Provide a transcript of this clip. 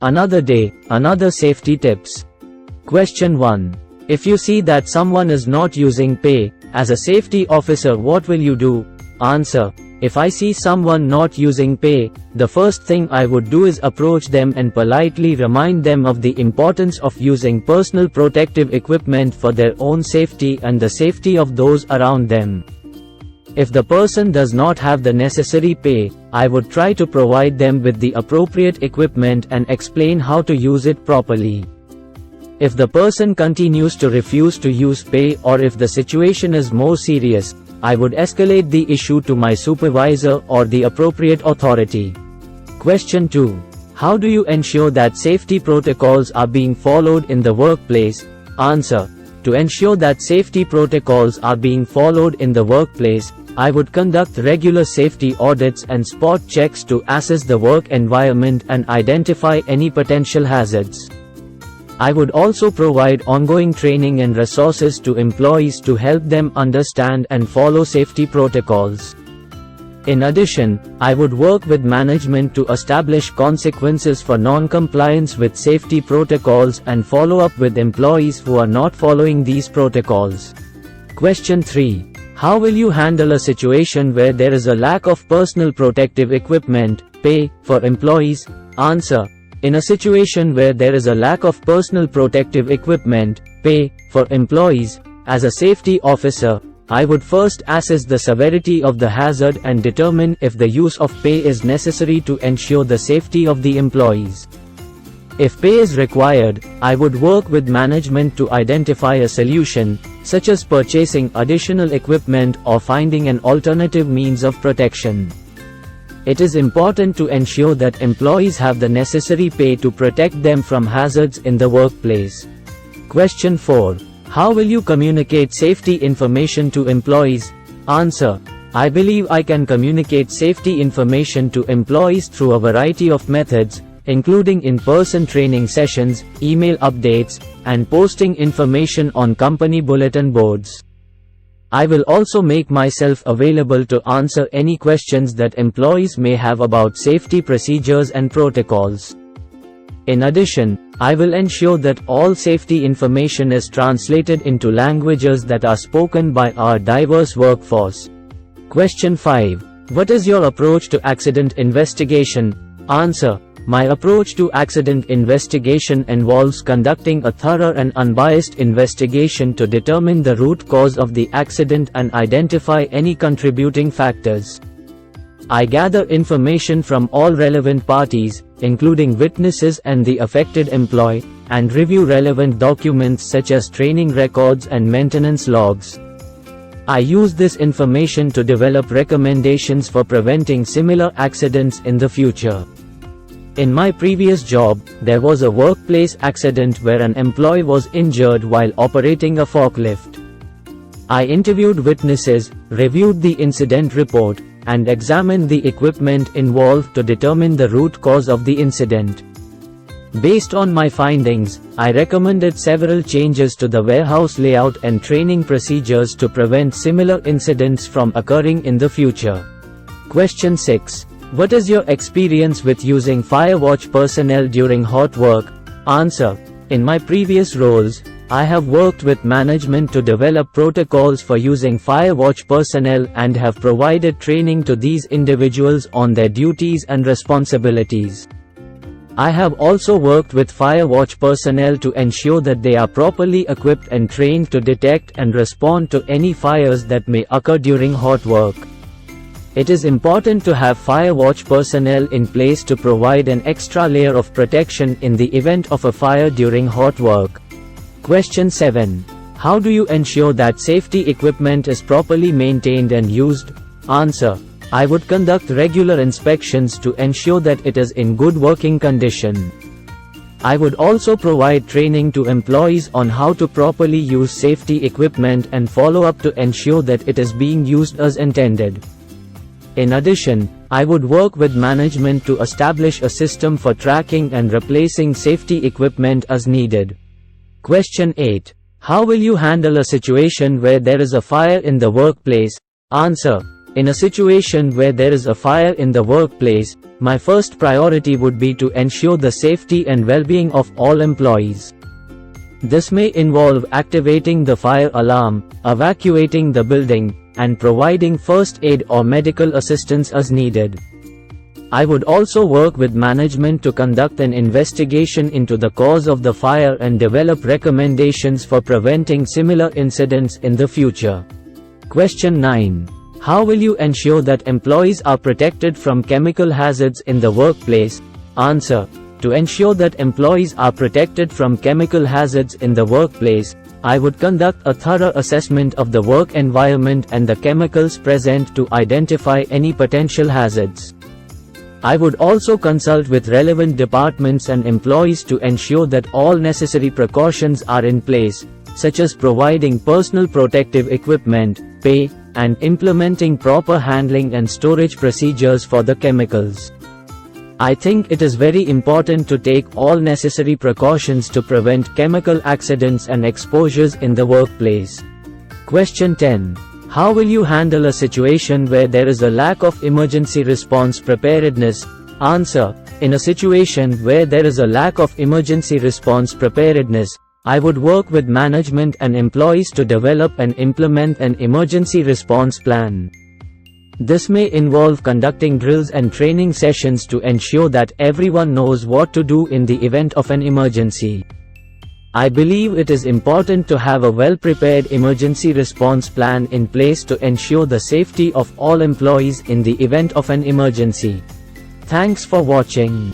Another day, another safety tips. Question 1. If you see that someone is not using pay, as a safety officer, what will you do? Answer. If I see someone not using pay, the first thing I would do is approach them and politely remind them of the importance of using personal protective equipment for their own safety and the safety of those around them. If the person does not have the necessary pay, I would try to provide them with the appropriate equipment and explain how to use it properly. If the person continues to refuse to use pay, or if the situation is more serious, I would escalate the issue to my supervisor or the appropriate authority. Question 2. How do you ensure that safety protocols are being followed in the workplace? Answer. To ensure that safety protocols are being followed in the workplace, I would conduct regular safety audits and spot checks to assess the work environment and identify any potential hazards. I would also provide ongoing training and resources to employees to help them understand and follow safety protocols. In addition, I would work with management to establish consequences for non-compliance with safety protocols and follow up with employees who are not following these protocols. Question 3. How will you handle a situation where there is a lack of personal protective equipment, pay, for employees? Answer. In a situation where there is a lack of personal protective equipment, pay, for employees, as a safety officer, I would first assess the severity of the hazard and determine if the use of pay is necessary to ensure the safety of the employees. If pay is required, I would work with management to identify a solution, such as purchasing additional equipment or finding an alternative means of protection. It is important to ensure that employees have the necessary pay to protect them from hazards in the workplace. Question 4. How will you communicate safety information to employees? Answer. I believe I can communicate safety information to employees through a variety of methods, including in-person training sessions, email updates, and posting information on company bulletin boards. I will also make myself available to answer any questions that employees may have about safety procedures and protocols. In addition, I will ensure that all safety information is translated into languages that are spoken by our diverse workforce. Question 5. What is your approach to accident investigation? Answer. My approach to accident investigation involves conducting a thorough and unbiased investigation to determine the root cause of the accident and identify any contributing factors. I gather information from all relevant parties, including witnesses and the affected employee, and review relevant documents such as training records and maintenance logs. I use this information to develop recommendations for preventing similar accidents in the future. In my previous job, there was a workplace accident where an employee was injured while operating a forklift. I interviewed witnesses, reviewed the incident report, and examined the equipment involved to determine the root cause of the incident. Based on my findings, I recommended several changes to the warehouse layout and training procedures to prevent similar incidents from occurring in the future. Question 6. What is your experience with using firewatch personnel during hot work? Answer. In my previous roles, I have worked with management to develop protocols for using firewatch personnel and have provided training to these individuals on their duties and responsibilities. I have also worked with firewatch personnel to ensure that they are properly equipped and trained to detect and respond to any fires that may occur during hot work. It is important to have firewatch personnel in place to provide an extra layer of protection in the event of a fire during hot work. Question 7. How do you ensure that safety equipment is properly maintained and used? Answer. I would conduct regular inspections to ensure that it is in good working condition. I would also provide training to employees on how to properly use safety equipment and follow up to ensure that it is being used as intended. In addition, I would work with management to establish a system for tracking and replacing safety equipment as needed. Question 8. How will you handle a situation where there is a fire in the workplace? Answer. In a situation where there is a fire in the workplace, my first priority would be to ensure the safety and well-being of all employees. This may involve activating the fire alarm, evacuating the building, and providing first aid or medical assistance as needed. I would also work with management to conduct an investigation into the cause of the fire and develop recommendations for preventing similar incidents in the future. Question 9. How will you ensure that employees are protected from chemical hazards in the workplace? Answer. To ensure that employees are protected from chemical hazards in the workplace, I would conduct a thorough assessment of the work environment and the chemicals present to identify any potential hazards. I would also consult with relevant departments and employees to ensure that all necessary precautions are in place, such as providing personal protective equipment, pay, and implementing proper handling and storage procedures for the chemicals. I think it is very important to take all necessary precautions to prevent chemical accidents and exposures in the workplace. Question 10. How will you handle a situation where there is a lack of emergency response preparedness? Answer. In a situation where there is a lack of emergency response preparedness, I would work with management and employees to develop and implement an emergency response plan. This may involve conducting drills and training sessions to ensure that everyone knows what to do in the event of an emergency. I believe it is important to have a well-prepared emergency response plan in place to ensure the safety of all employees in the event of an emergency. Thanks for watching.